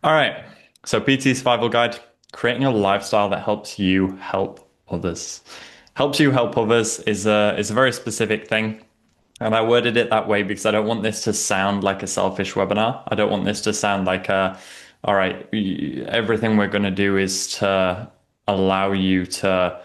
All right. So PT Survival Guide, creating a lifestyle that helps you help others. Helps you help others is a very specific thing. And I worded it that way because I don't want this to sound like a selfish webinar. I don't want this to sound like all right, everything we're going to do is to allow you to,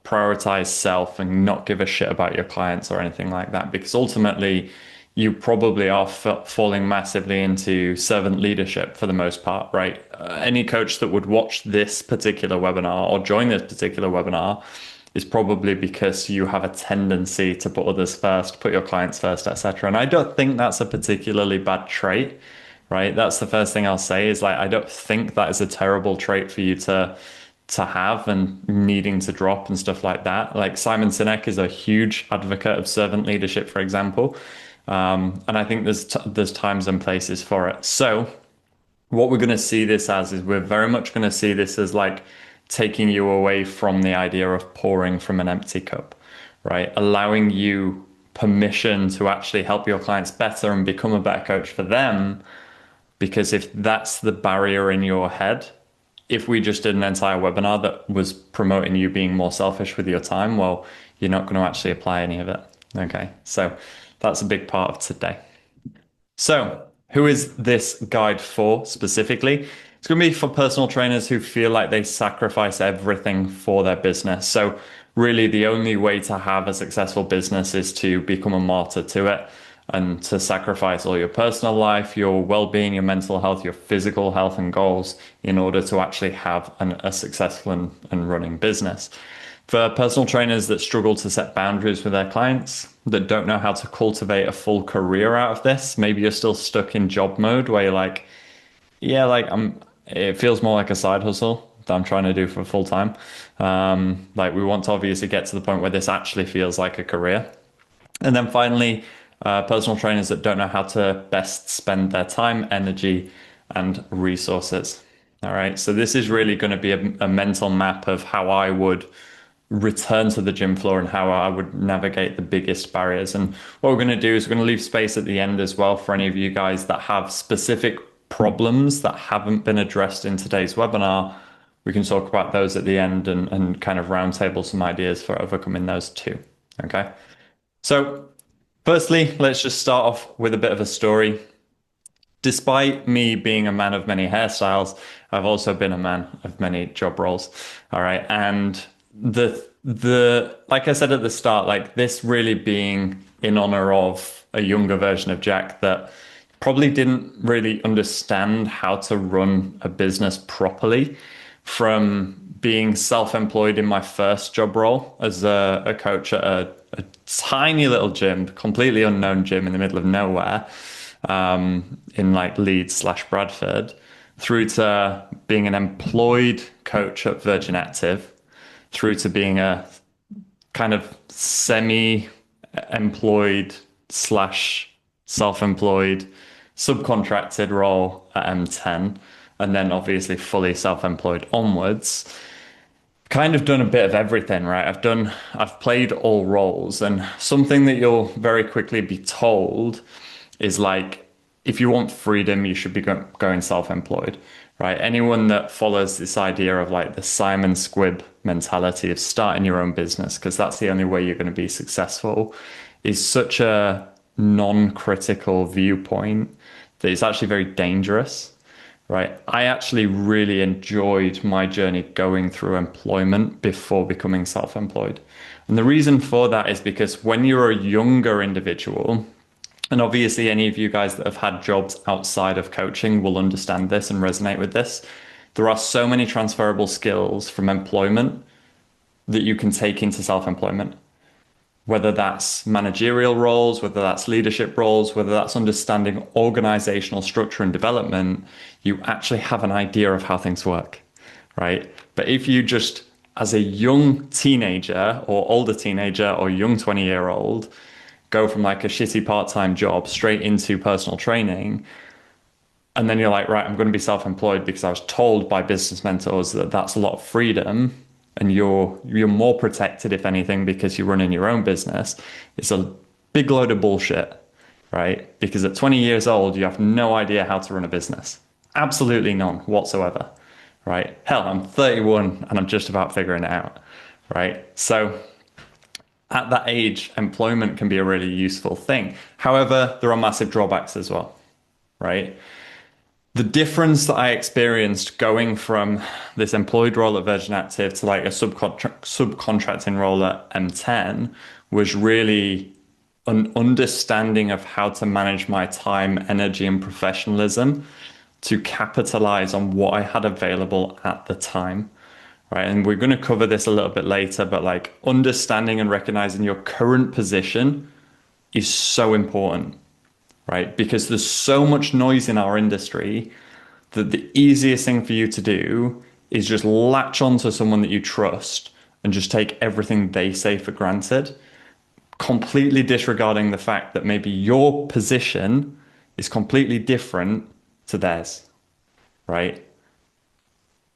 prioritize self and not give a shit about your clients or anything like that. Because ultimately, you probably are falling massively into servant leadership for the most part, right? Any coach that would watch this particular webinar or join this particular webinar is probably because you have a tendency to put others first, put your clients first, etc. And I don't think that's a particularly bad trait, right? That's the first thing I'll say is like I don't think that is a terrible trait for you to have and needing to drop and stuff like that. Like Simon Sinek is a huge advocate of servant leadership, for example. And I think there's times and places for it. So what we're going to see this as is we're very much going to see this as like taking you away from the idea of pouring from an empty cup, right? Allowing you permission to actually help your clients better and become a better coach for them. Because if that's the barrier in your head, if we just did an entire webinar that was promoting you being more selfish with your time, well, you're not going to actually apply any of it. Okay. So that's a big part of today. So, who is this guide for specifically? It's going to be for personal trainers who feel like they sacrifice everything for their business. So, really, the only way to have a successful business is to become a martyr to it and to sacrifice all your personal life, your well-being, your mental health, your physical health and goals in order to actually have a successful and running business. For personal trainers that struggle to set boundaries with their clients, that don't know how to cultivate a full career out of this, maybe you're still stuck in job mode where you're like, yeah, like it feels more like a side hustle that I'm trying to do for full time. Like we want to obviously get to the point where this actually feels like a career. And then finally, personal trainers that don't know how to best spend their time, energy, and resources. All right. So this is really going to be a mental map of how I would return to the gym floor and how I would navigate the biggest barriers. And what we're going to do is we're going to leave space at the end as well for any of you guys that have specific problems that haven't been addressed in today's webinar. We can talk about those at the end and kind of roundtable some ideas for overcoming those too. Okay. So firstly, let's just start off with a bit of a story. Despite me being a man of many hairstyles, I've also been a man of many job roles. All right. And the like I said at the start, like this really being in honor of a younger version of Jack that probably didn't really understand how to run a business properly from being self-employed in my first job role as a coach at a tiny little gym, completely unknown gym in the middle of nowhere, in like Leeds slash Bradford, through to being an employed coach at Virgin Active, through to being a kind of semi-employed slash self-employed subcontracted role at M10, and then obviously fully self-employed onwards. Kind of done a bit of everything, right? I've played all roles, and something that you'll very quickly be told is like, if you want freedom, you should be going self-employed, right? Anyone that follows this idea of like the Simon Squibb mentality of starting your own business, because that's the only way you're going to be successful, is such a non-critical viewpoint that it's actually very dangerous, right? I actually really enjoyed my journey going through employment before becoming self-employed. And the reason for that is because when you're a younger individual, and obviously any of you guys that have had jobs outside of coaching will understand this and resonate with this, there are so many transferable skills from employment that you can take into self-employment, whether that's managerial roles, whether that's leadership roles, whether that's understanding organizational structure and development. You actually have an idea of how things work, right? But if you just, as a young teenager or older teenager or young 20-year-old, go from like a shitty part-time job straight into personal training, and then you're like, right, I'm going to be self-employed because I was told by business mentors that that's a lot of freedom, and you're more protected, if anything, because you're running your own business. It's a big load of bullshit, right? Because at 20 years old, you have no idea how to run a business. Absolutely none whatsoever, right? Hell, I'm 31 and I'm just about figuring it out, right? So at that age, employment can be a really useful thing. However, there are massive drawbacks as well, right? The difference that I experienced going from this employed role at Virgin Active to like a subcontracting role at M10 was really an understanding of how to manage my time, energy, and professionalism to capitalize on what I had available at the time. Right. And we're going to cover this a little bit later, but like understanding and recognizing your current position is so important, right? Because there's so much noise in our industry that the easiest thing for you to do is just latch onto someone that you trust and just take everything they say for granted, completely disregarding the fact that maybe your position is completely different to theirs, right?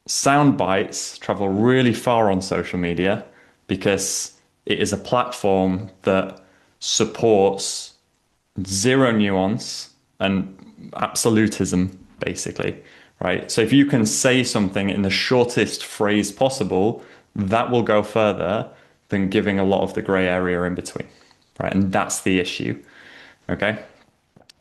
Sound bites travel really far on social media because it is a platform that supports zero nuance and absolutism, basically, right? So if you can say something in the shortest phrase possible, that will go further than giving a lot of the gray area in between, right? And that's the issue, okay?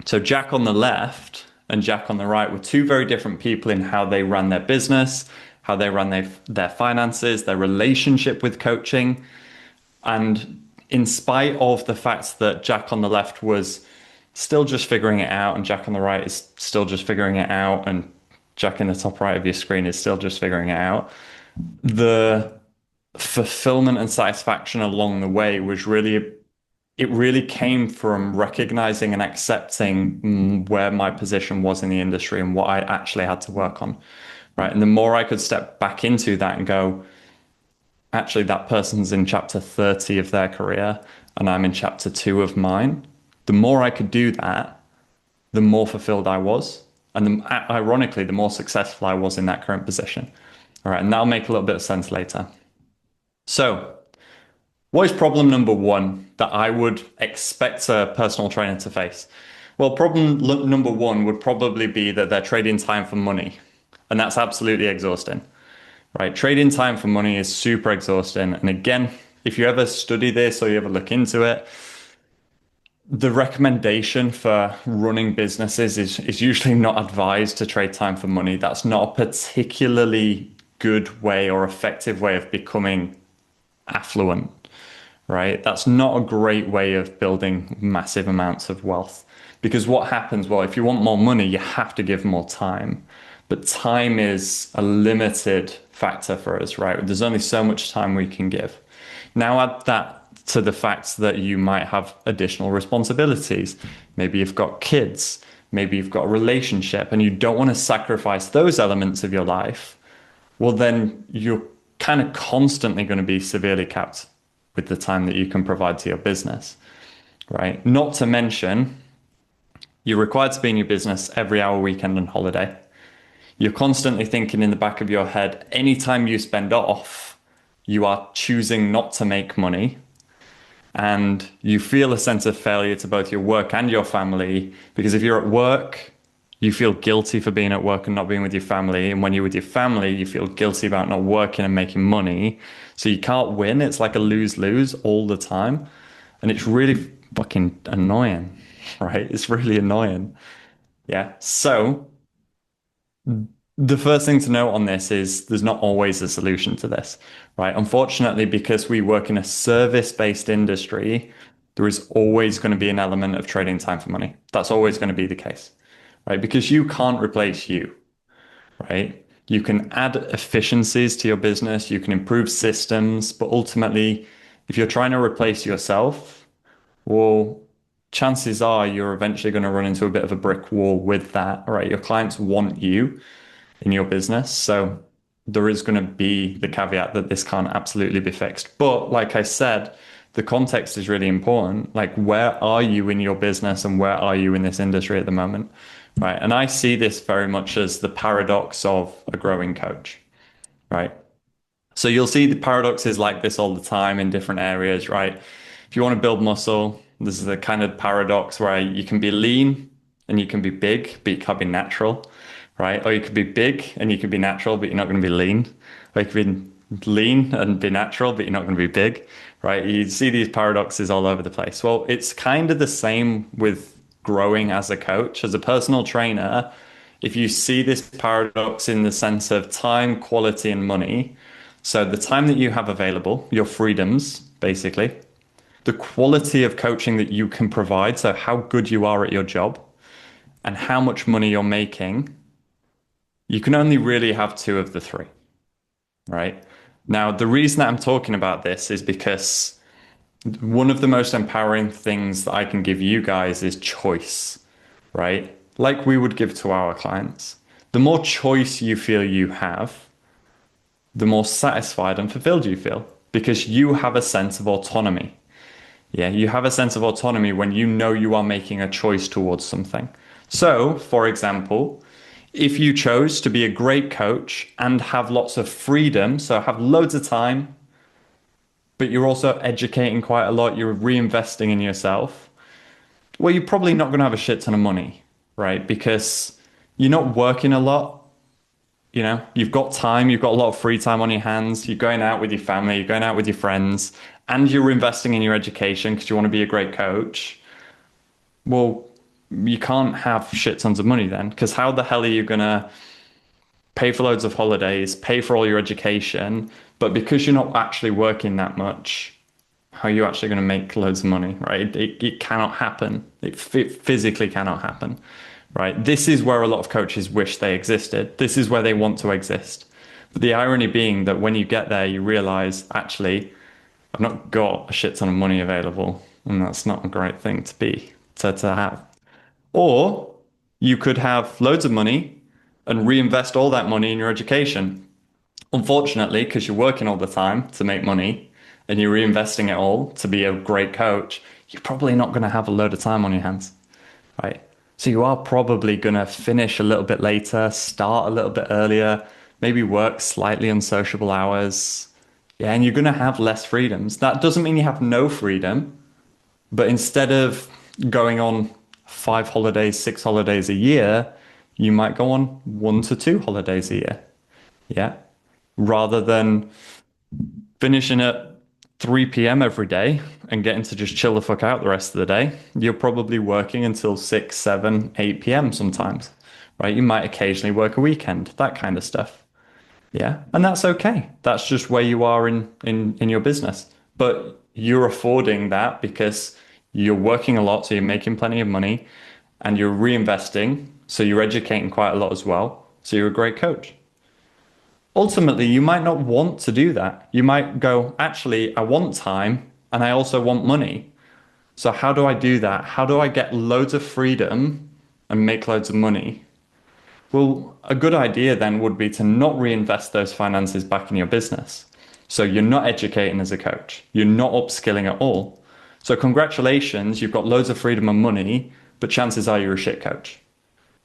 So Jack on the left and Jack on the right were two very different people in how they ran their business, how they ran their finances, their relationship with coaching. And in spite of the fact that Jack on the left was still just figuring it out and Jack on the right is still just figuring it out and Jack in the top right of your screen is still just figuring it out, the fulfillment and satisfaction along the way was really it really came from recognizing and accepting where my position was in the industry and what I actually had to work on, right? And the more I could step back into that and go, actually, that person's in chapter 30 of their career and I'm in chapter 2 of mine, the more I could do that, the more fulfilled I was. And ironically, the more successful I was in that current position. All right, and that'll make a little bit of sense later. So, what is problem number one that I would expect a personal trainer to face? Well, problem number one would probably be that they're trading time for money. And that's absolutely exhausting, right? Trading time for money is super exhausting. And again, if you ever study this or you ever look into it, the recommendation for running businesses is usually not advised to trade time for money. That's not a particularly good way or effective way of becoming affluent, right? That's not a great way of building massive amounts of wealth. Because what happens, well, if you want more money, you have to give more time. But time is a limited factor for us, right? There's only so much time we can give. Now add that to the fact that you might have additional responsibilities. Maybe you've got kids, maybe you've got a relationship, and you don't want to sacrifice those elements of your life. Well, then you're kind of constantly going to be severely capped with the time that you can provide to your business, right? Not to mention, you're required to be in your business every hour, weekend, and holiday. You're constantly thinking in the back of your head, anytime you spend off, you are choosing not to make money. And you feel a sense of failure to both your work and your family, because if you're at work, you feel guilty for being at work and not being with your family. And when you're with your family, you feel guilty about not working and making money. So you can't win. It's like a lose-lose all the time. And it's really fucking annoying, right? It's really annoying. Yeah. So the first thing to note on this is there's not always a solution to this, right? Unfortunately, because we work in a service-based industry, there is always going to be an element of trading time for money. That's always going to be the case, right? Because you can't replace you, right? You can add efficiencies to your business, you can improve systems, but ultimately, if you're trying to replace yourself, well, chances are you're eventually going to run into a bit of a brick wall with that, right? Your clients want you in your business. So there is going to be the caveat that this can't absolutely be fixed. But like I said, the context is really important. Like, where are you in your business and where are you in this industry at the moment? Right. And I see this very much as the paradox of a growing coach. Right. So you'll see the paradoxes like this all the time in different areas, right? If you want to build muscle, this is a kind of paradox where you can be lean and you can be big, but you can't be natural, right? Or you could be big and you could be natural, but you're not going to be lean. Or you could be lean and be natural, but you're not going to be big, right? You see these paradoxes all over the place. Well, it's kind of the same with growing as a coach, as a personal trainer. If you see this paradox in the sense of time, quality, and money, so the time that you have available, your freedoms, basically, the quality of coaching that you can provide, so how good you are at your job, and how much money you're making, you can only really have two of the three, right? Now, the reason that I'm talking about this is because one of the most empowering things that I can give you guys is choice, right? Like we would give to our clients. The more choice you feel you have, the more satisfied and fulfilled you feel because you have a sense of autonomy. Yeah, you have a sense of autonomy when you know you are making a choice towards something. So, for example, if you chose to be a great coach and have lots of freedom, so have loads of time, but you're also educating quite a lot, you're reinvesting in yourself, well, you're probably not going to have a shit ton of money, right? Because you're not working a lot. You know, you've got time, you've got a lot of free time on your hands, you're going out with your family, you're going out with your friends, and you're investing in your education because you want to be a great coach. Well, you can't have shit tons of money then, because how the hell are you going to pay for loads of holidays, pay for all your education, but because you're not actually working that much, how are you actually going to make loads of money, right? It cannot happen. It physically cannot happen, right? This is where a lot of coaches wish they existed. This is where they want to exist. But the irony being that when you get there, you realize, actually, I've not got a shit ton of money available, and that's not a great thing to be, to have. Or you could have loads of money and reinvest all that money in your education. Unfortunately, because you're working all the time to make money and you're reinvesting it all to be a great coach, you're probably not going to have a load of time on your hands, right? So you are probably going to finish a little bit later, start a little bit earlier, maybe work slightly unsociable hours. Yeah, and you're going to have less freedoms. That doesn't mean you have no freedom, but instead of going on 5 holidays, 6 holidays a year, you might go on 1 to 2 holidays a year. Yeah. Rather than finishing at 3 p.m. every day and getting to just chill the fuck out the rest of the day, you're probably working until 6, 7, 8 p.m. sometimes, right? You might occasionally work a weekend, that kind of stuff. Yeah. And that's okay. That's just where you are in your business. But you're affording that because you're working a lot, so you're making plenty of money and you're reinvesting. So you're educating quite a lot as well. So you're a great coach. Ultimately, you might not want to do that. You might go, actually, I want time and I also want money. So how do I do that? How do I get loads of freedom and make loads of money? Well, a good idea then would be to not reinvest those finances back in your business. So you're not educating as a coach. You're not upskilling at all. So congratulations, you've got loads of freedom and money, but chances are you're a shit coach,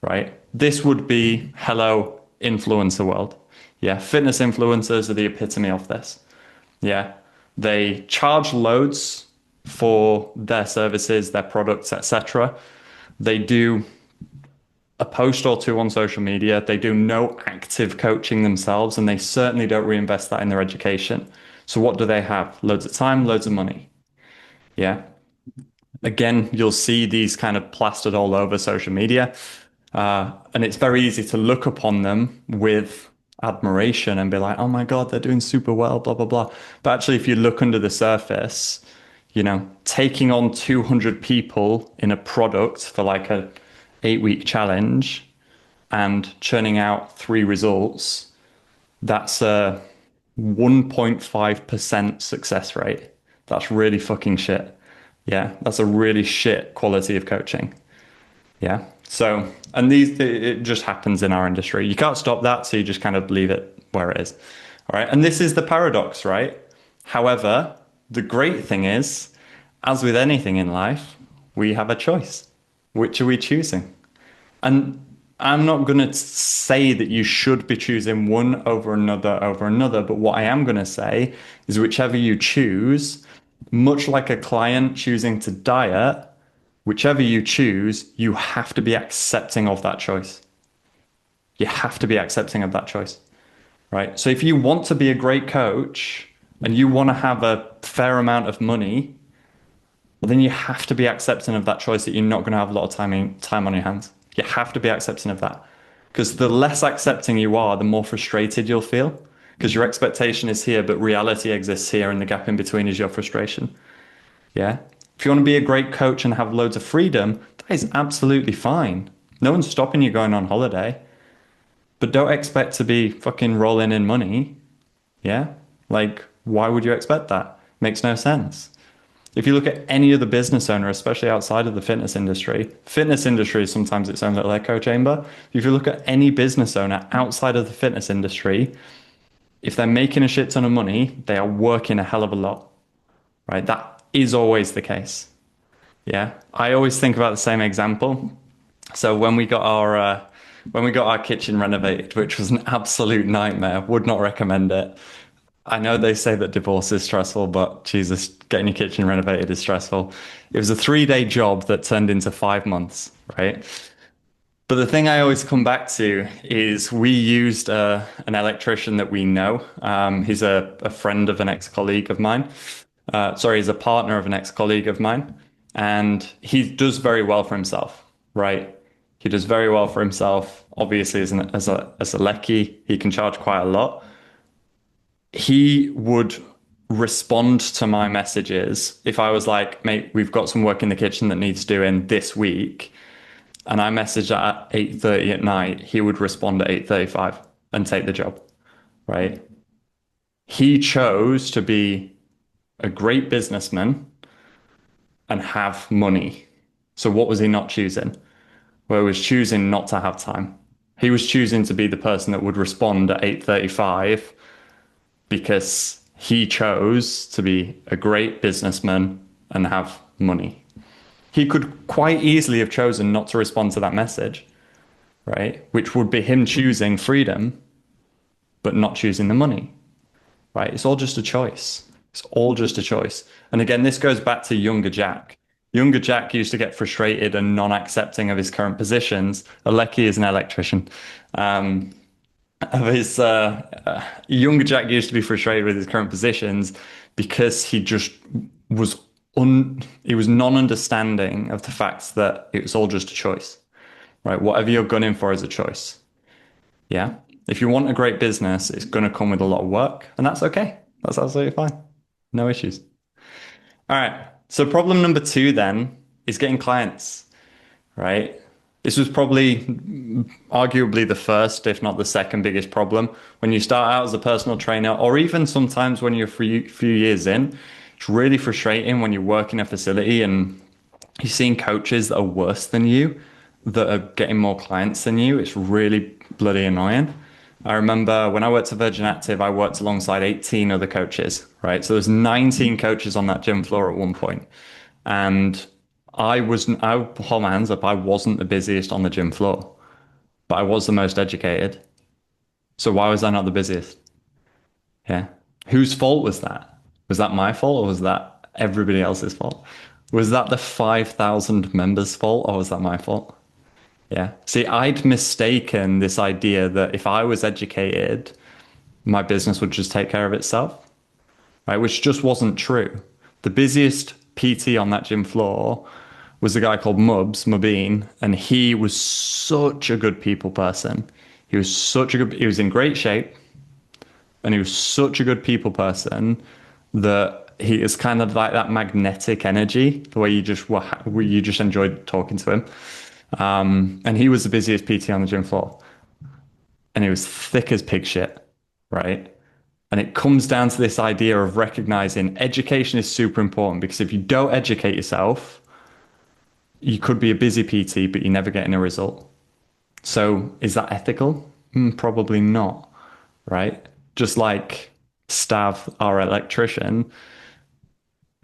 right? This would be hello influencer world. Yeah, fitness influencers are the epitome of this. Yeah, they charge loads for their services, their products, etc. They do a post or two on social media. They do no active coaching themselves, and they certainly don't reinvest that in their education. So what do they have? Loads of time, loads of money. Yeah. Again, you'll see these kind of plastered all over social media. And it's very easy to look upon them with admiration and be like, oh my God, they're doing super well, blah, blah, blah. But actually, if you look under the surface, you know, taking on 200 people in a product for like a 8-week challenge and churning out 3 results, that's a 1.5% success rate. That's really fucking shit. Yeah, that's a really shit quality of coaching. Yeah. So, and it just happens in our industry. You can't stop that, so you just kind of leave it where it is. All right. And this is the paradox, right? However, the great thing is, as with anything in life, we have a choice. Which are we choosing? And I'm not going to say that you should be choosing one over another, but what I am going to say is whichever you choose, much like a client choosing to diet, whichever you choose, you have to be accepting of that choice. You have to be accepting of that choice, right? So if you want to be a great coach and you want to have a fair amount of money, well, then you have to be accepting of that choice that you're not going to have a lot of time on your hands. You have to be accepting of that. Because the less accepting you are, the more frustrated you'll feel. Because your expectation is here, but reality exists here, and the gap in between is your frustration. Yeah. If you want to be a great coach and have loads of freedom, that is absolutely fine. No one's stopping you going on holiday, but don't expect to be fucking rolling in money. Yeah. Like, why would you expect that? Makes no sense. If you look at any other business owner, especially outside of the fitness industry is sometimes its own little echo chamber. If you look at any business owner outside of the fitness industry, if they're making a shit ton of money, they are working a hell of a lot, right? That is always the case. Yeah. I always think about the same example. So when we got our kitchen renovated, which was an absolute nightmare, would not recommend it. I know they say that divorce is stressful, but Jesus, getting your kitchen renovated is stressful. It was a 3-day job that turned into 5 months, right? But the thing I always come back to is we used an electrician that we know. He's a friend of an ex-colleague of mine. Sorry, he's a partner of an ex-colleague of mine. And he does very well for himself, right? He does very well for himself. Obviously, as a lecky, he can charge quite a lot. He would respond to my messages if I was like, mate, we've got some work in the kitchen that needs doing this week, and I messaged at 8:30 at night, he would respond at 8:35 and take the job, right? He chose to be a great businessman and have money. So what was he not choosing? Well, he was choosing not to have time. He was choosing to be the person that would respond at 8:35 because he chose to be a great businessman and have money. He could quite easily have chosen not to respond to that message, right? Which would be him choosing freedom, but not choosing the money, right? It's all just a choice. It's all just a choice. And again, this goes back to younger Jack. Younger Jack used to get frustrated and non-accepting of his current positions. Aleki is an electrician. Of his younger Jack used to be frustrated with his current positions because he just was he was non-understanding of the fact that it was all just a choice, right? Whatever you're gunning for is a choice. Yeah. If you want a great business, it's going to come with a lot of work, and that's okay. That's absolutely fine. No issues. All right. So problem number 2 then is getting clients, right? This was probably arguably the first, if not the second biggest problem. When you start out as a personal trainer, or even sometimes when you're a few years in, it's really frustrating when you work in a facility and you're seeing coaches that are worse than you, that are getting more clients than you. It's really bloody annoying. I remember when I worked at Virgin Active, I worked alongside 18 other coaches, right? So there's 19 coaches on that gym floor at one point. And I'll hold my hands up, I wasn't the busiest on the gym floor, but I was the most educated. So why was I not the busiest? Yeah. Whose fault was that? Was that my fault or was that everybody else's fault? Was that the 5,000 members' fault or was that my fault? Yeah. See, I'd mistaken this idea that if I was educated, my business would just take care of itself, right? Which just wasn't true. The busiest PT on that gym floor was a guy called Mubeen, and he was such a good people person. He was in great shape, and he was such a good people person that he is kind of like that magnetic energy, the way you just enjoyed talking to him. And he was the busiest PT on the gym floor, and he was thick as pig shit, right? And it comes down to this idea of recognizing education is super important, because if you don't educate yourself, you could be a busy PT, but you're never getting a result. So is that ethical? Probably not, right? Just like Stav, our electrician,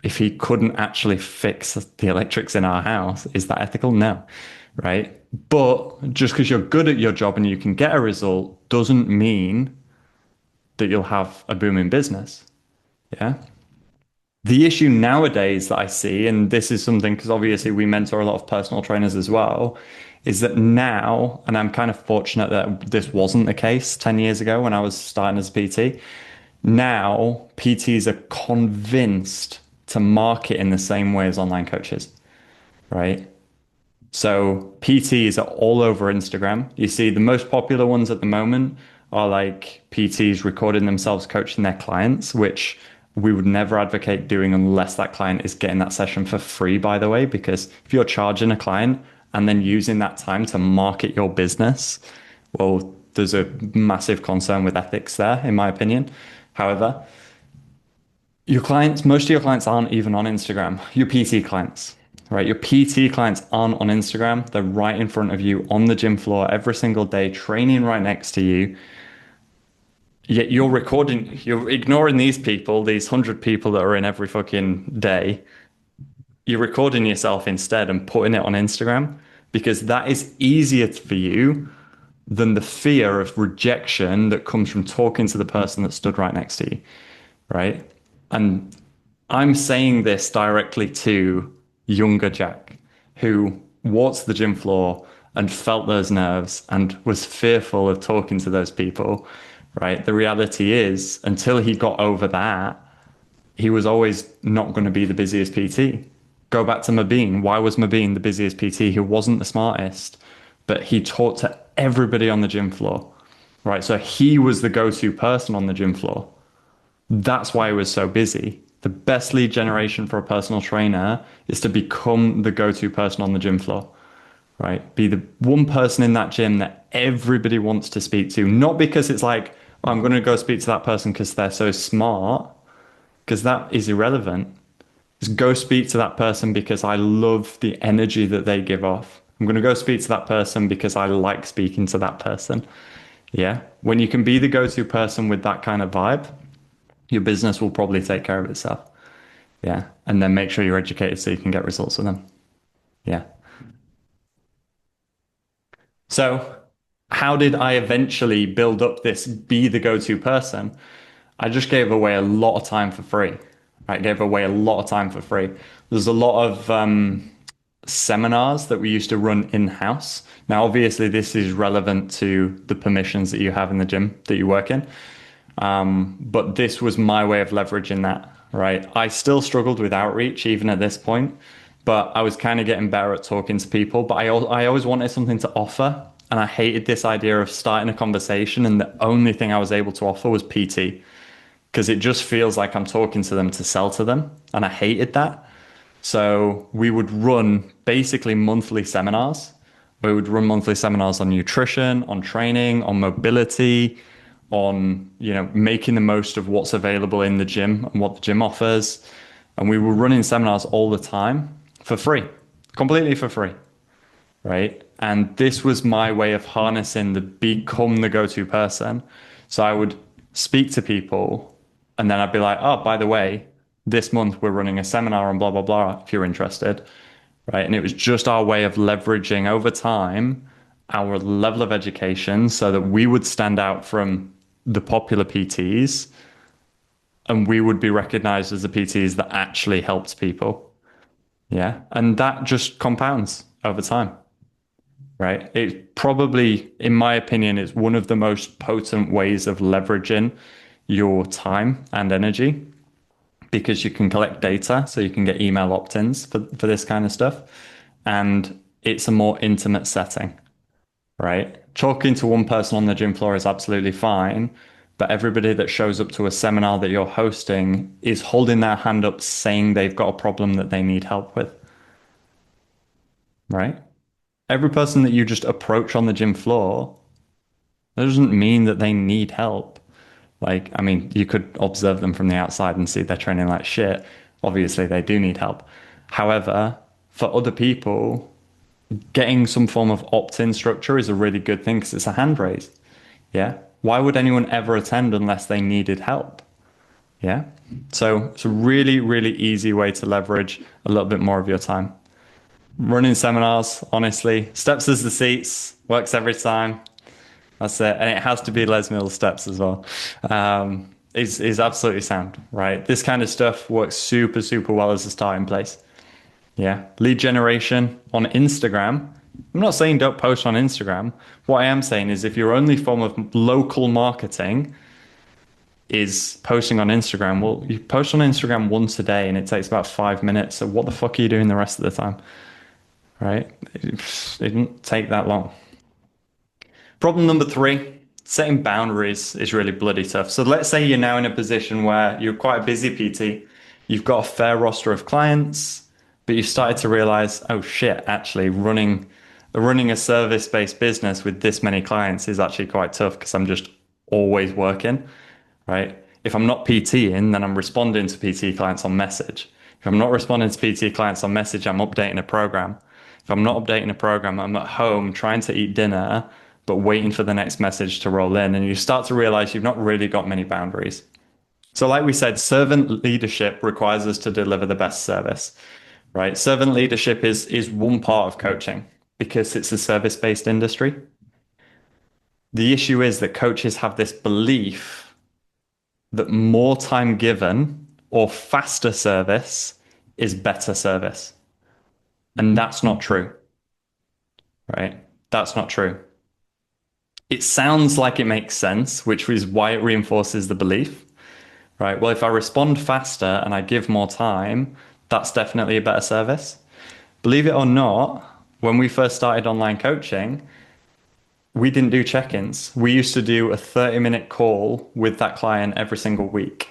if he couldn't actually fix the electrics in our house, is that ethical? No, right? But just because you're good at your job and you can get a result doesn't mean that you'll have a booming business. Yeah. The issue nowadays that I see, and this is something because obviously we mentor a lot of personal trainers as well, is that now, and I'm kind of fortunate that this wasn't the case 10 years ago when I was starting as a PT. Now, PTs are convinced to market in the same way as online coaches, right? So PTs are all over Instagram. You see the most popular ones at the moment are like PTs recording themselves coaching their clients, which we would never advocate doing unless that client is getting that session for free, by the way, because if you're charging a client and then using that time to market your business, well, there's a massive concern with ethics there, in my opinion. However, your clients, most of your clients aren't even on Instagram. Your PT clients, right? Your PT clients aren't on Instagram. They're right in front of you on the gym floor every single day, training right next to you. Yet you're recording, you're ignoring these people, these 100 people that are in every fucking day. You're recording yourself instead and putting it on Instagram because that is easier for you than the fear of rejection that comes from talking to the person that stood right next to you, right? And I'm saying this directly to younger Jack, who walked the gym floor and felt those nerves and was fearful of talking to those people, right? The reality is, until he got over that, he was always not going to be the busiest PT. Go back to Mabeen. Why was Mabeen the busiest PT? He wasn't the smartest, but he talked to everybody on the gym floor, right? So he was the go-to person on the gym floor. That's why he was so busy. The best lead generation for a personal trainer is to become the go-to person on the gym floor, right? Be the one person in that gym that everybody wants to speak to, not because it's like, oh, I'm going to go speak to that person because they're so smart, because that is irrelevant. Just go speak to that person because I love the energy that they give off. I'm going to go speak to that person because I like speaking to that person. Yeah. When you can be the go-to person with that kind of vibe, your business will probably take care of itself. Yeah. And then make sure you're educated so you can get results with them. Yeah. So how did I eventually build up this be the go-to person? I just gave away a lot of time for free. I gave away a lot of time for free. There's a lot of seminars that we used to run in-house. Now, obviously, this is relevant to the permissions that you have in the gym that you work in. But this was my way of leveraging that, right? I still struggled with outreach even at this point, but I was kind of getting better at talking to people. But I always wanted something to offer. And I hated this idea of starting a conversation and the only thing I was able to offer was PT because it just feels like I'm talking to them to sell to them. And I hated that. So we would run basically monthly seminars. We would run monthly seminars on nutrition, on training, on mobility, on, making the most of what's available in the gym and what the gym offers. And we were running seminars all the time for free, completely for free, right? And this was my way of harnessing the become the go-to person. So I would speak to people and then I'd be like, oh, by the way, this month we're running a seminar on blah, blah, blah, if you're interested, right? And it was just our way of leveraging over time our level of education so that we would stand out from the popular PTs and we would be recognized as the PTs that actually helped people. Yeah. And that just compounds over time, right? It probably, in my opinion, is one of the most potent ways of leveraging your time and energy because you can collect data, so you can get email opt-ins for this kind of stuff. And it's a more intimate setting, right? Talking to one person on the gym floor is absolutely fine, but everybody that shows up to a seminar that you're hosting is holding their hand up saying they've got a problem that they need help with, right? Every person that you just approach on the gym floor, that doesn't mean that they need help. Like, I mean, you could observe them from the outside and see they're training like shit. Obviously, they do need help. However, for other people, getting some form of opt-in structure is a really good thing because it's a hand raise. Yeah. Why would anyone ever attend unless they needed help? Yeah. So it's a really, really easy way to leverage a little bit more of your time. Running seminars, honestly, steps as the seats, works every time. That's it. And it has to be Les Mills steps as well. Is absolutely sound, right? This kind of stuff works super, super well as a starting place. Yeah. Lead generation on Instagram I'm not saying don't post on Instagram. What I am saying is if your only form of local marketing is posting on Instagram, well, you post on Instagram once a day and it takes about 5 minutes. So what the fuck are you doing the rest of the time? Right? It didn't take that long. Problem number three, setting boundaries is really bloody tough. So let's say you're now in a position where you're quite a busy PT, you've got a fair roster of clients, but you started to realize, oh shit, actually running a service-based business with this many clients is actually quite tough because I'm just always working, right? If I'm not PTing, then I'm responding to PT clients on message. If I'm not responding to PT clients on message, I'm updating a program. If I'm not updating a program, I'm at home trying to eat dinner, but waiting for the next message to roll in. And you start to realize you've not really got many boundaries. So, like we said, servant leadership requires us to deliver the best service, right? Servant leadership is one part of coaching because it's a service-based industry. The issue is that coaches have this belief that more time given or faster service is better service. And that's not true, right? That's not true. It sounds like it makes sense, which is why it reinforces the belief, right? Well, if I respond faster and I give more time, that's definitely a better service. Believe it or not, when we first started online coaching, we didn't do check-ins. We used to do a 30-minute call with that client every single week,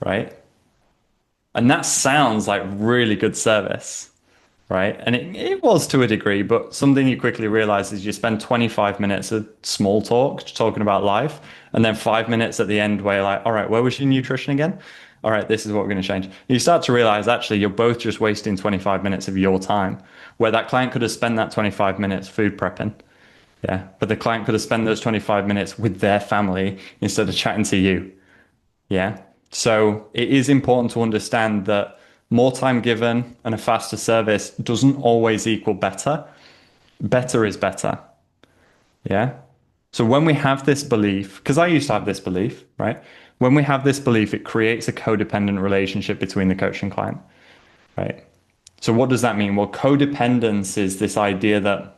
right? And that sounds like really good service, right? And it was to a degree, but something you quickly realize is you spend 25 minutes of small talk, talking about life, and then 5 minutes at the end where you're like, all right, where was your nutrition again? All right, this is what we're going to change. You start to realize actually you're both just wasting 25 minutes of your time, where that client could have spent that 25 minutes food prepping. Yeah, but the client could have spent those 25 minutes with their family instead of chatting to you. Yeah. So it is important to understand that more time given and a faster service doesn't always equal better. Better is better. Yeah. So when we have this belief, because I used to have this belief, right? When we have this belief, it creates a codependent relationship between the coach and client, right? So what does that mean? Well, codependence is this idea that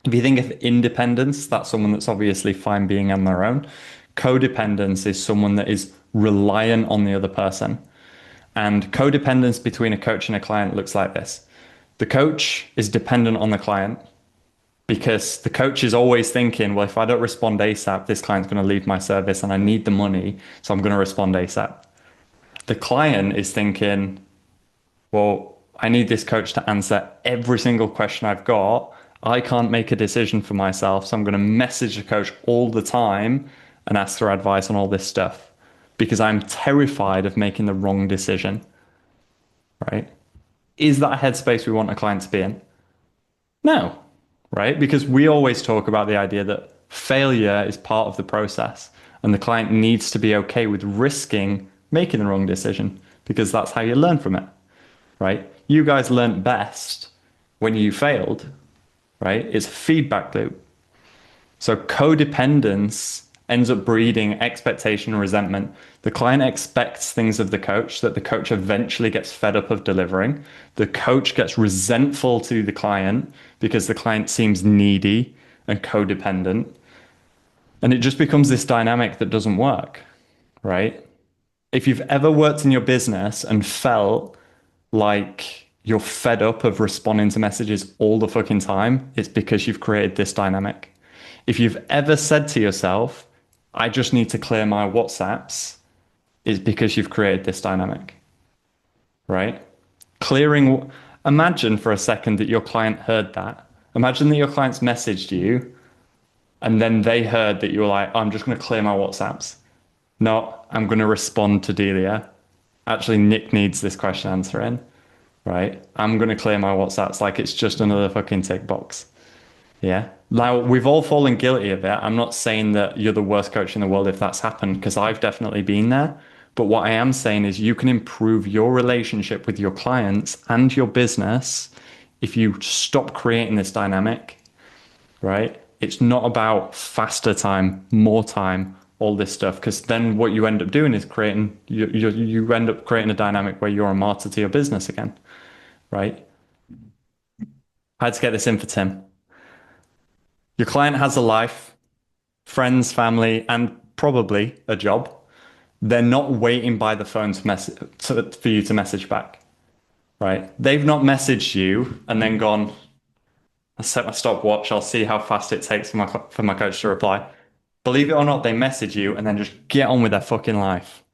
if you think of independence, that's someone that's obviously fine being on their own. Codependence is someone that is reliant on the other person. And codependence between a coach and a client looks like this. The coach is dependent on the client because the coach is always thinking, well, if I don't respond ASAP, this client's going to leave my service and I need the money, so I'm going to respond ASAP. The client is thinking, well, I need this coach to answer every single question I've got. I can't make a decision for myself, so I'm going to message the coach all the time and ask for advice on all this stuff because I'm terrified of making the wrong decision, right? Is that a headspace we want a client to be in? No, right? Because we always talk about the idea that failure is part of the process and the client needs to be okay with risking making the wrong decision because that's how you learn from it, right? You guys learned best when you failed, right? It's a feedback loop. So codependence ends up breeding expectation and resentment. The client expects things of the coach that the coach eventually gets fed up of delivering. The coach gets resentful to the client because the client seems needy and codependent. And it just becomes this dynamic that doesn't work, right? If you've ever worked in your business and felt like you're fed up of responding to messages all the fucking time, it's because you've created this dynamic. If you've ever said to yourself, I just need to clear my WhatsApps, it's because you've created this dynamic, right? Imagine for a second that your client heard that. Imagine that your clients messaged you and then they heard that you were like, oh, I'm just going to clear my WhatsApps. No, I'm going to respond to Delia. Actually, Nick needs this question answering, right? I'm going to clear my WhatsApps like it's just another fucking tick box. Yeah. Now, we've all fallen guilty of it. I'm not saying that you're the worst coach in the world if that's happened, because I've definitely been there. But what I am saying is you can improve your relationship with your clients and your business if you stop creating this dynamic, right? It's not about faster time, more time, all this stuff, because then what you end up doing is you end up creating a dynamic where you're a martyr to your business again, right? I had to get this in for Tim. Your client has a life, friends, family, and probably a job. They're not waiting by the phone for you to message back, right? They've not messaged you and then gone, I'll set my stopwatch. I'll see how fast it takes for my coach to reply. Believe it or not, they message you and then just get on with their fucking life,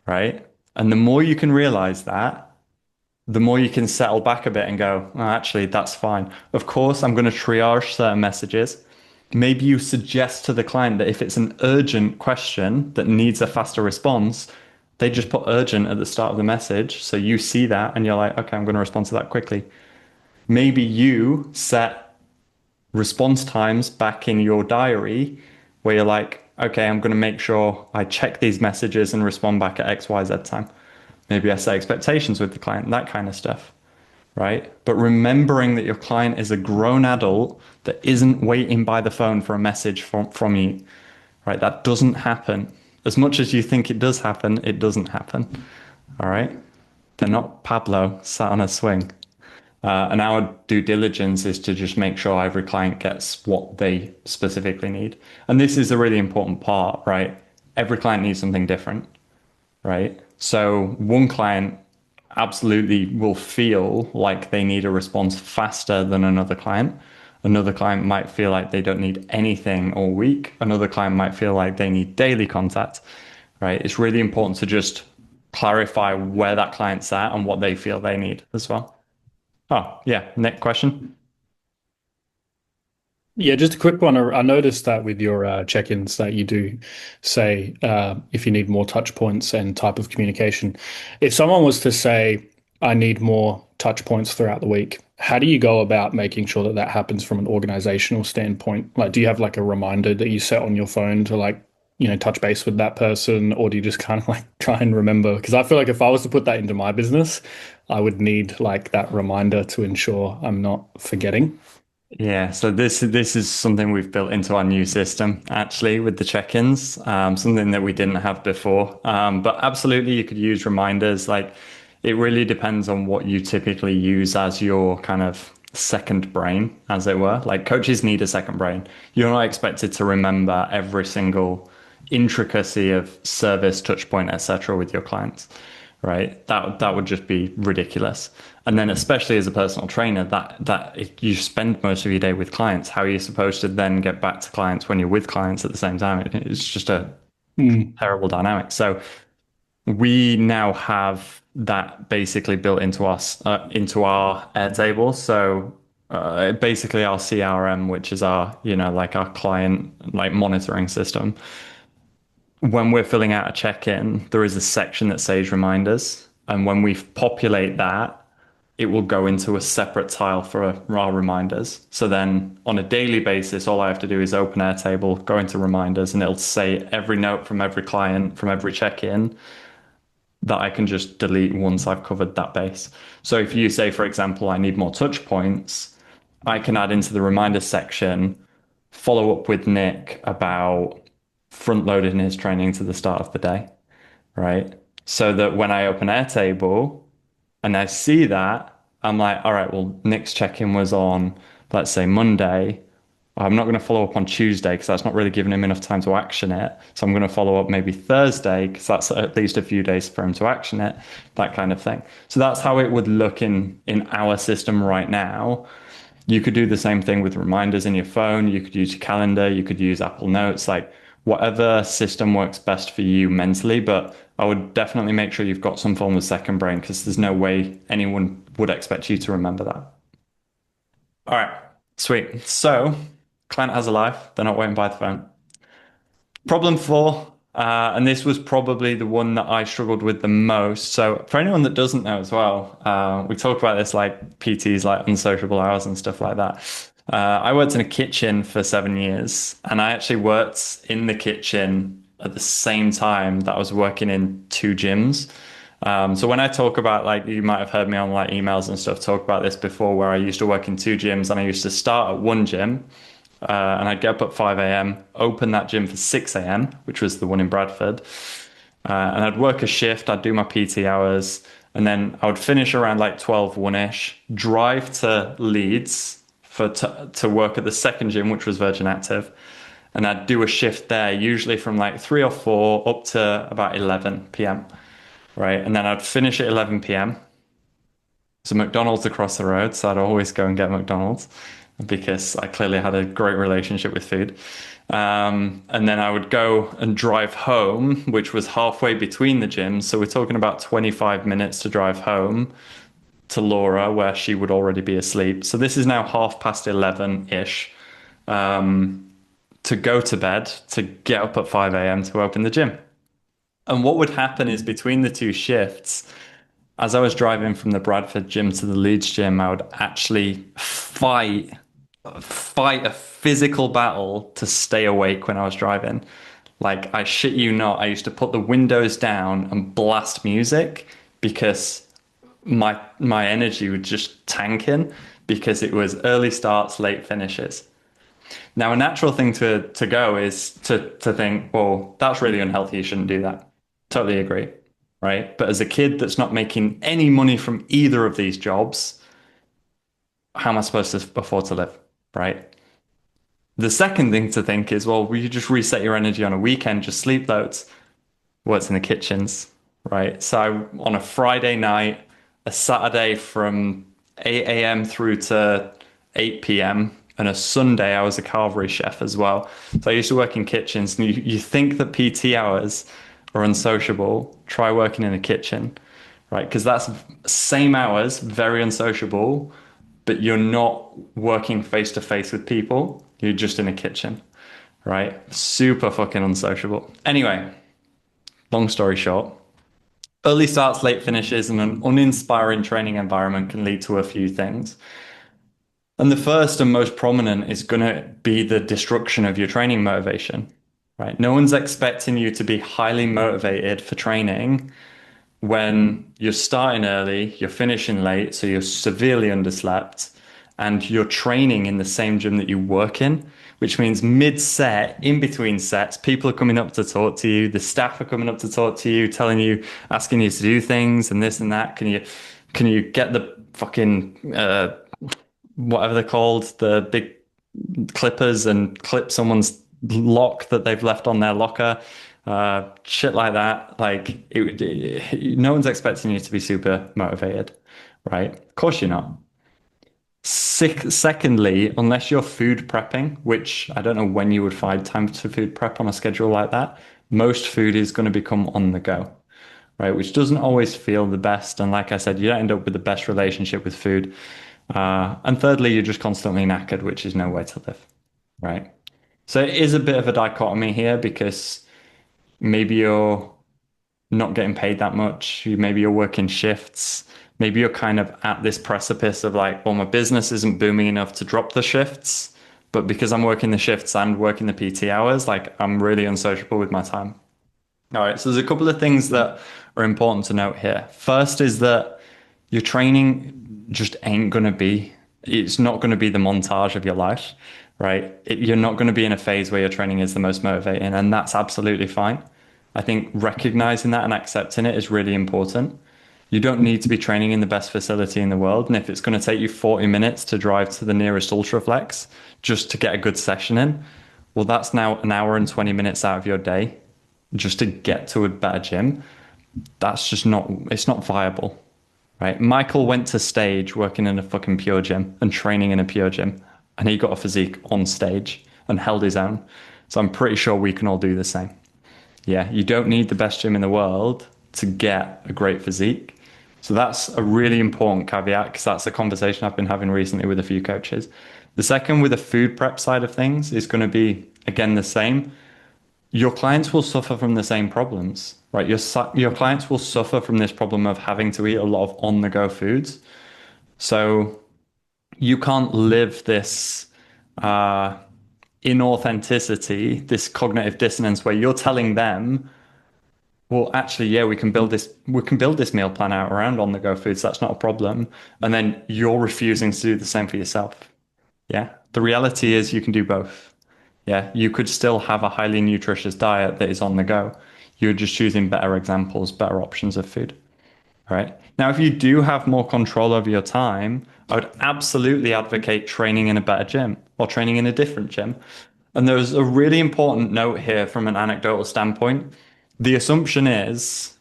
right? And the more you can realize that, the more you can settle back a bit and go, oh, actually, that's fine. Of course, I'm going to triage certain messages. Maybe you suggest to the client that if it's an urgent question that needs a faster response, they just put urgent at the start of the message. So you see that and you're like, okay, I'm going to respond to that quickly. Maybe you set response times back in your diary where you're like, okay, I'm going to make sure I check these messages and respond back at XYZ time. Maybe I set expectations with the client, that kind of stuff, right? But remembering that your client is a grown adult that isn't waiting by the phone for a message from you, right? That doesn't happen. As much as you think it does happen, it doesn't happen, all right? They're not Pablo sat on a swing. And our due diligence is to just make sure every client gets what they specifically need. And this is a really important part, right? Every client needs something different, right? So one client absolutely will feel like they need a response faster than another client. Another client might feel like they don't need anything all week. Another client might feel like they need daily contact, right? It's really important to just clarify where that client's at and what they feel they need as well. Oh, yeah. Next question. Yeah, just a quick one. I noticed that with your check-ins that you do say if you need more touch points and type of communication. If someone was to say, I need more touch points throughout the week, how do you go about making sure that that happens from an organizational standpoint? Like, do you have like a reminder that you set on your phone to like, touch base with that person, or do you just kind of like try and remember? Because I feel like if I was to put that into my business, I would need like that reminder to ensure I'm not forgetting. Yeah, so this is something we've built into our new system actually with the check-ins, something that we didn't have before. But absolutely, you could use reminders. Like it really depends on what you typically use as your kind of second brain, as it were. Like coaches need a second brain. You're not expected to remember every single intricacy of service, touch point, etc. with your clients, right? That would just be ridiculous. And then especially as a personal trainer, that if you spend most of your day with clients, how are you supposed to then get back to clients when you're with clients at the same time? It's just a Mm. terrible dynamic. So we now have that basically built into our Airtable. So basically our CRM, which is our, like our client like monitoring system. When we're filling out a check-in, there is a section that says reminders. And when we populate that, it will go into a separate tile for our reminders. So then on a daily basis, all I have to do is open Airtable, go into reminders, and it'll say every note from every client, from every check-in that I can just delete once I've covered that base. So if you say, for example, I need more touch points, I can add into the reminder section, follow up with Nick about front loading his training to the start of the day, right? So that when I open Airtable and I see that, I'm like, all right, well, Nick's check-in was on, let's say, Monday. I'm not going to follow up on Tuesday because that's not really giving him enough time to action it. So I'm going to follow up maybe Thursday because that's at least a few days for him to action it, that kind of thing. So that's how it would look in our system right now. You could do the same thing with reminders in your phone. You could use your calendar. You could use Apple Notes, like whatever system works best for you mentally. But I would definitely make sure you've got some form of second brain because there's no way anyone would expect you to remember that. All right, sweet. So, client has a life. They're not waiting by the phone. Problem four, and this was probably the one that I struggled with the most. So, for anyone that doesn't know as well, we talk about this like PTs, like unsociable hours and stuff like that. I worked in a kitchen for 7 years, and I actually worked in the kitchen at the same time that I was working in two gyms. So when I talk about like you might have heard me on like emails and stuff talk about this before, where I used to work in two gyms and I used to start at one gym and I'd get up at 5 a.m., open that gym for 6 a.m., which was the one in Bradford. And I'd work a shift, I'd do my PT hours, and then I would finish around like 12, 1-ish, drive to Leeds to work at the second gym, which was Virgin Active. And I'd do a shift there, usually from like 3 or 4 up to about 11 p.m. Right. And then I'd finish at 11 p.m. So McDonald's across the road. So I'd always go and get McDonald's because I clearly had a great relationship with food. And then I would go and drive home, which was halfway between the gyms. So we're talking about 25 minutes to drive home to Laura, where she would already be asleep. So this is now 11:30-ish, to go to bed, to get up at 5 a.m. to open the gym. And what would happen is between the two shifts, as I was driving from the Bradford gym to the Leeds gym, I would actually fight a physical battle to stay awake when I was driving. Like, I shit you not, I used to put the windows down and blast music because my energy would just tank in because it was early starts, late finishes. Now, a natural thing to go is to think, well, that's really unhealthy. You shouldn't do that. Totally agree. Right. But as a kid that's not making any money from either of these jobs, how am I supposed to afford to live? Right. The second thing to think is, well, will you just reset your energy on a weekend, just sleep loads? Well, it's in the kitchens. Right. So on a Friday night, a Saturday from 8 a.m. through to 8 p.m. and a Sunday, I was a carvery chef as well. So I used to work in kitchens, and you think that PT hours are unsociable, try working in a kitchen, right? Because that's same hours, very unsociable, but you're not working face to face with people. You're just in a kitchen, right? Super fucking unsociable. Anyway, long story short, early starts, late finishes, and an uninspiring training environment can lead to a few things. And the first and most prominent is going to be the destruction of your training motivation, right? No one's expecting you to be highly motivated for training when you're starting early, you're finishing late, so you're severely underslept, and you're training in the same gym that you work in, which means mid-set, in between sets, people are coming up to talk to you, the staff are coming up to talk to you, telling you, asking you to do things and this and that. Can you get the fucking whatever they're called, the big clippers, and clip someone's lock that they've left on their locker, shit like that. Like, no one's expecting you to be super motivated, right? Of course you're not. Secondly, unless you're food prepping, which I don't know when you would find time to food prep on a schedule like that, most food is going to become on the go, right? Which doesn't always feel the best. And like I said, you don't end up with the best relationship with food. And thirdly, you're just constantly knackered, which is no way to live, right? So it is a bit of a dichotomy here because maybe you're not getting paid that much. Maybe you're working shifts. Maybe you're kind of at this precipice of like, well, my business isn't booming enough to drop the shifts, but because I'm working the shifts and working the PT hours, like I'm really unsociable with my time. All right. So there's a couple of things that are important to note here. First is that your training just ain't going to be, it's not going to be the montage of your life, right? You're not going to be in a phase where your training is the most motivating, and that's absolutely fine. I think recognizing that and accepting it is really important. You don't need to be training in the best facility in the world. And if it's going to take you 40 minutes to drive to the nearest Ultraflex just to get a good session in, well, that's now an hour and 20 minutes out of your day just to get to a better gym. That's just not, it's not viable, right? Michael went to stage working in a fucking Pure Gym and training in a Pure Gym, and he got a physique on stage and held his own. So I'm pretty sure we can all do the same. Yeah, you don't need the best gym in the world to get a great physique. So that's a really important caveat, because that's a conversation I've been having recently with a few coaches. The second, with the food prep side of things, is going to be, again, the same. Your clients will suffer from the same problems, right? Your clients will suffer from this problem of having to eat a lot of on-the-go foods. You can't live this inauthenticity, this cognitive dissonance where you're telling them, well, actually, yeah, we can build this meal plan out around on-the-go foods. That's not a problem. And then you're refusing to do the same for yourself. Yeah. The reality is you can do both. Yeah. You could still have a highly nutritious diet that is on the go. You're just choosing better examples, better options of food. right? Now, if you do have more control over your time, I would absolutely advocate training in a better gym or training in a different gym. And there's a really important note here from an anecdotal standpoint. The assumption is,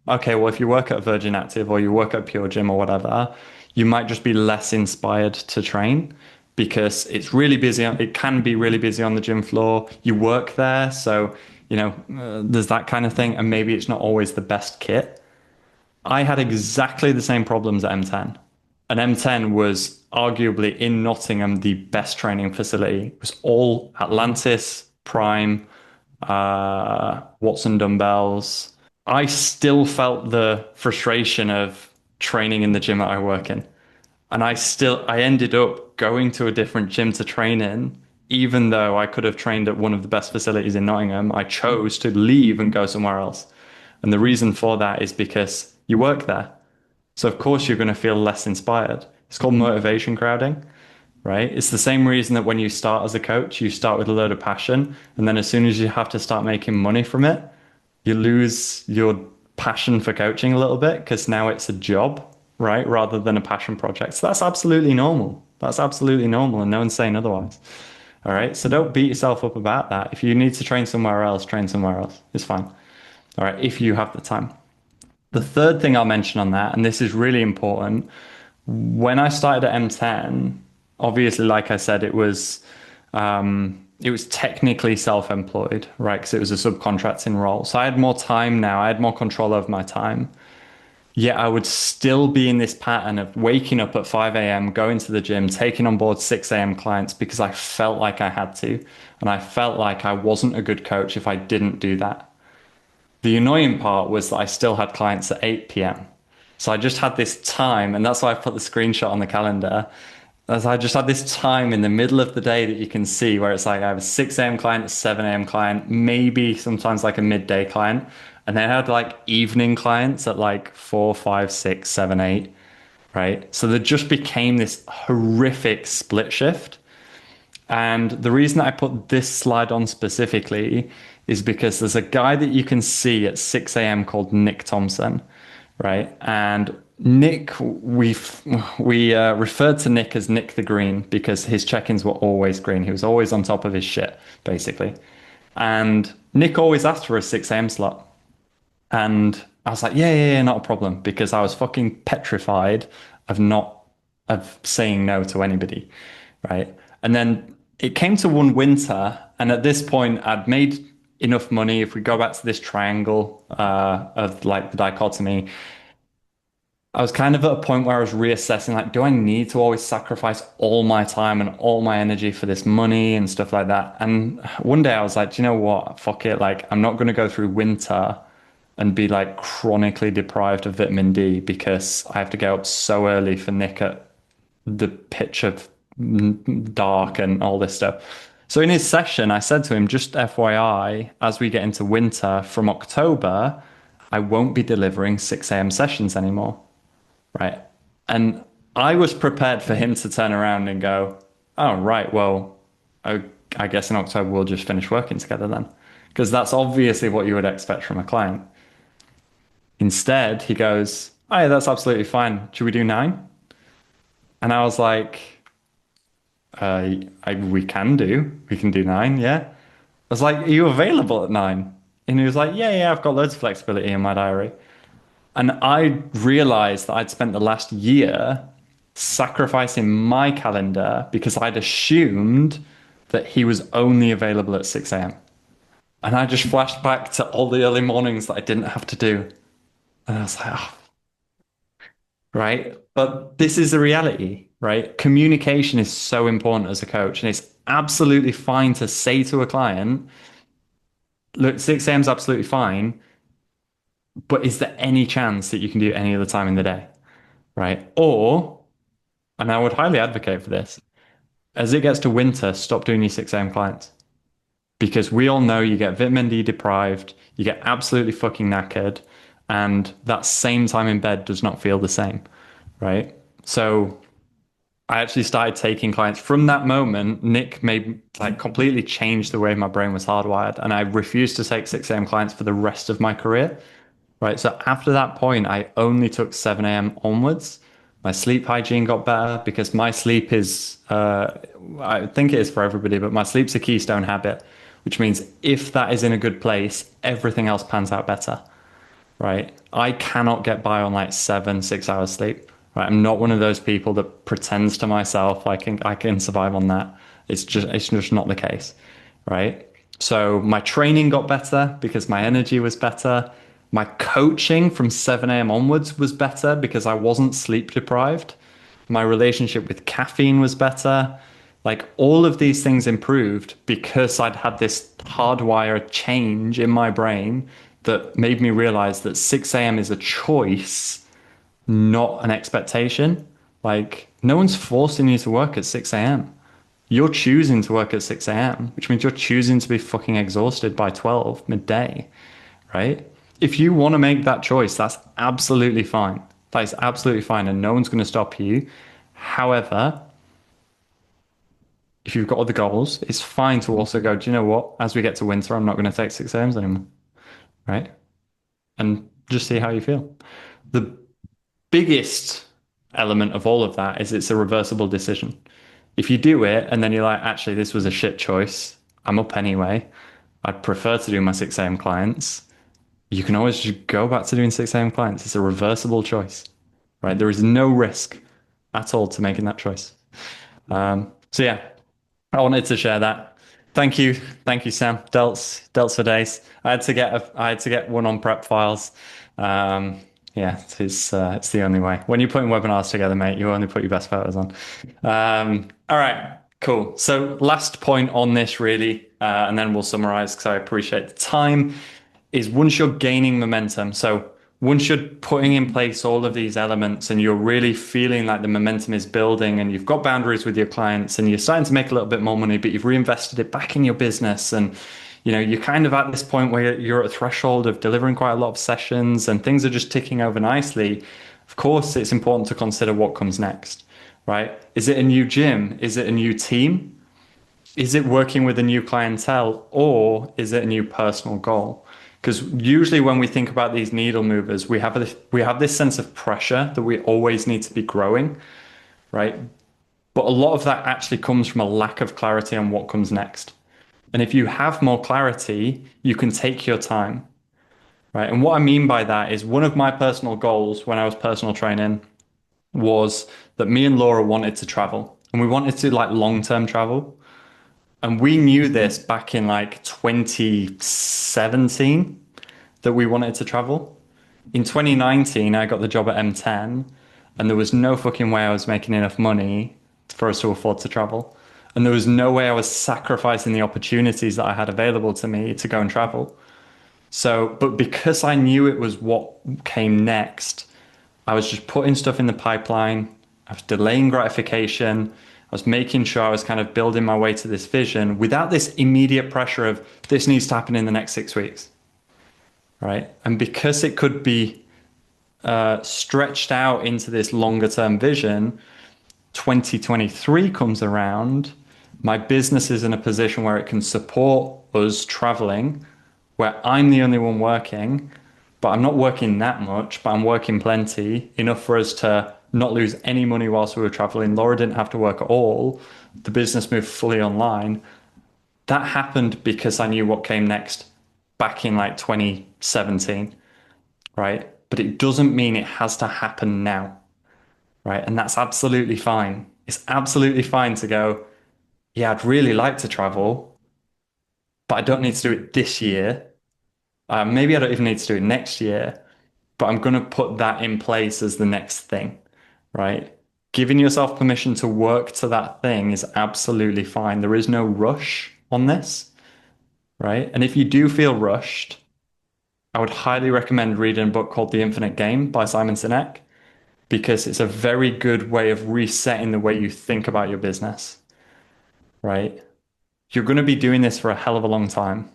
okay, well, if you work at Virgin Active or you work at Pure Gym or whatever, you might just be less inspired to train because it's really busy. It can be really busy on the gym floor. You work there, so there's that kind of thing, and maybe it's not always the best kit. I had exactly the same problems at M10. And M10 was arguably in Nottingham the best training facility. It was all Atlantis, Prime, Watson dumbbells. I still felt the frustration of training in the gym that I work in. And I ended up going to a different gym to train in, even though I could have trained at one of the best facilities in Nottingham. I chose to leave and go somewhere else. And the reason for that is because you work there. So of course you're going to feel less inspired. It's called motivation crowding, right? It's the same reason that when you start as a coach, you start with a load of passion, and then as soon as you have to start making money from it, you lose your passion for coaching a little bit because now it's a job, right? Rather than a passion project. So that's absolutely normal. That's absolutely normal, and no one's saying otherwise. All right. So don't beat yourself up about that. If you need to train somewhere else, train somewhere else. It's fine. All right. If you have the time. The third thing I'll mention on that, and this is really important, when I started at M10, obviously, like I said, it was technically self-employed, right? Because it was a subcontracting role. So I had more time now. I had more control over my time. Yet I would still be in this pattern of waking up at 5 a.m., going to the gym, taking on board 6 a.m. clients because I felt like I had to. And I felt like I wasn't a good coach if I didn't do that. The annoying part was that I still had clients at 8 p.m. So I just had this time, and that's why I put the screenshot on the calendar. As I just had this time in the middle of the day that you can see where it's like I have a 6 a.m. client, a 7 a.m. client, maybe sometimes like a midday client. And then I had like evening clients at like 4, 5, 6, 7, 8, right? So there just became this horrific split shift. And the reason I put this slide on specifically is because there's a guy that you can see at 6 a.m. called Nick Thompson, right? And Nick, we referred to Nick as Nick the Green because his check-ins were always green. He was always on top of his shit, basically. And Nick always asked for a 6 a.m. slot. And I was like, yeah, not a problem, because I was fucking petrified of saying no to anybody, right? And then it came to one winter, and at this point, I'd made enough money. If we go back to this triangle of like the dichotomy, I was kind of at a point where I was reassessing, like, do I need to always sacrifice all my time and all my energy for this money and stuff like that? And one day I was like, do you know what? Fuck it. Like, I'm not going to go through winter and be like chronically deprived of vitamin D because I have to get up so early for Nick at the pitch of dark and all this stuff. So in his session, I said to him, just FYI, as we get into winter from October, I won't be delivering 6 a.m. sessions anymore. Right. And I was prepared for him to turn around and go, oh, right, well, I guess in October we'll just finish working together then. Because that's obviously what you would expect from a client. Instead, he goes, oh, yeah, that's absolutely fine. Should we do 9? And I was like, we can do 9, yeah. I was like, are you available at 9? And he was like, yeah, I've got loads of flexibility in my diary. And I realized that I'd spent the last year sacrificing my calendar because I'd assumed that he was only available at 6 a.m. And I just flashed back to all the early mornings that I didn't have to do. And I was like, oh, right. But this is the reality, right? Communication is so important as a coach. And it's absolutely fine to say to a client, look, 6 a.m. is absolutely fine. But is there any chance that you can do it any other time in the day? Right. Or, and I would highly advocate for this, as it gets to winter, stop doing your 6 a.m. clients. Because we all know you get vitamin D deprived, you get absolutely fucking knackered, and that same time in bed does not feel the same. Right. So I actually started taking clients from that moment. Nick made like completely changed the way my brain was hardwired. And I refused to take 6 a.m. clients for the rest of my career. right? So after that point, I only took 7 a.m. onwards. My sleep hygiene got better because my sleep is, I think it is for everybody, but my sleep's a keystone habit, which means if that is in a good place, everything else pans out better, right? I cannot get by on like 7, 6 hours sleep, right? I'm not one of those people that pretends to myself I can survive on that. It's just not the case, right? So my training got better because my energy was better. My coaching from 7 a.m. onwards was better because I wasn't sleep deprived. My relationship with caffeine was better. Like all of these things improved because I'd had this hardwired change in my brain that made me realize that 6 a.m. is a choice, not an expectation. Like no one's forcing you to work at 6 a.m. You're choosing to work at 6 a.m., which means you're choosing to be fucking exhausted by 12 midday, right? If you want to make that choice, that's absolutely fine. That is absolutely fine, and no one's going to stop you. However, if you've got other goals, it's fine to also go, do you know what? As we get to winter, I'm not going to take 6 a.m.s anymore, right? And just see how you feel. The biggest element of all of that is it's a reversible decision. If you do it and then you're like, actually, this was a shit choice, I'm up anyway. I'd prefer to do my 6 a.m. clients. You can always just go back to doing 6 a.m. clients. It's a reversible choice, right? There is no risk at all to making that choice. So yeah, I wanted to share that. Thank you, Sam. Delts for days. I had to get one on prep files. Yeah, it's the only way. When you're putting webinars together, mate, you only put your best photos on. All right, cool. So last point on this, really, and then we'll summarize because I appreciate the time. Is once you're gaining momentum, so once you're putting in place all of these elements and you're really feeling like the momentum is building and you've got boundaries with your clients and you're starting to make a little bit more money, but you've reinvested it back in your business and you're kind of at this point where you're at a threshold of delivering quite a lot of sessions and things are just ticking over nicely. Of course, it's important to consider what comes next, right? Is it a new gym? Is it a new team? Is it working with a new clientele or is it a new personal goal? Because usually when we think about these needle movers, we have this sense of pressure that we always need to be growing, right? But a lot of that actually comes from a lack of clarity on what comes next. And if you have more clarity, you can take your time, right? And what I mean by that is one of my personal goals when I was personal training was that me and Laura wanted to travel and we wanted to like long-term travel. And we knew this back in like 2017 that we wanted to travel. In 2019, I got the job at M10 and there was no fucking way I was making enough money for us to afford to travel. And there was no way I was sacrificing the opportunities that I had available to me to go and travel. So, but because I knew it was what came next, I was just putting stuff in the pipeline. I was delaying gratification. I was making sure I was kind of building my way to this vision without this immediate pressure of this needs to happen in the next 6 weeks, right? And because it could be stretched out into this longer term vision, 2023 comes around, my business is in a position where it can support us traveling, where I'm the only one working, but I'm not working that much, but I'm working plenty, enough for us to not lose any money whilst we were traveling. Laura didn't have to work at all. The business moved fully online. That happened because I knew what came next back in like 2017, right? But it doesn't mean it has to happen now, right? And that's absolutely fine. It's absolutely fine to go, yeah, I'd really like to travel, but I don't need to do it this year. Maybe I don't even need to do it next year, but I'm going to put that in place as the next thing, right? Giving yourself permission to work to that thing is absolutely fine. There is no rush on this, right? And if you do feel rushed, I would highly recommend reading a book called The Infinite Game by Simon Sinek because it's a very good way of resetting the way you think about your business, right? You're going to be doing this for a hell of a long time,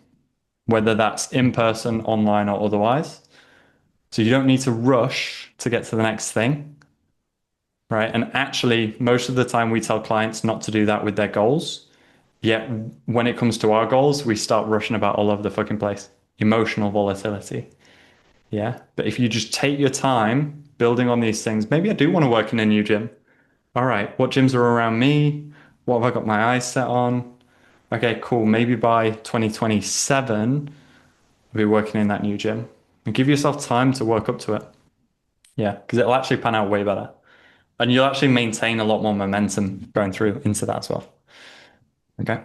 whether that's in person, online, or otherwise. So you don't need to rush to get to the next thing, right? And actually, most of the time we tell clients not to do that with their goals. Yet when it comes to our goals, we start rushing about all over the fucking place. Emotional volatility. Yeah. But if you just take your time building on these things, maybe I do want to work in a new gym. All right, what gyms are around me? What have I got my eyes set on? Okay, cool. Maybe by 2027, I'll be working in that new gym. And give yourself time to work up to it. Yeah, because it'll actually pan out way better. And you'll actually maintain a lot more momentum going through into that as well. Okay.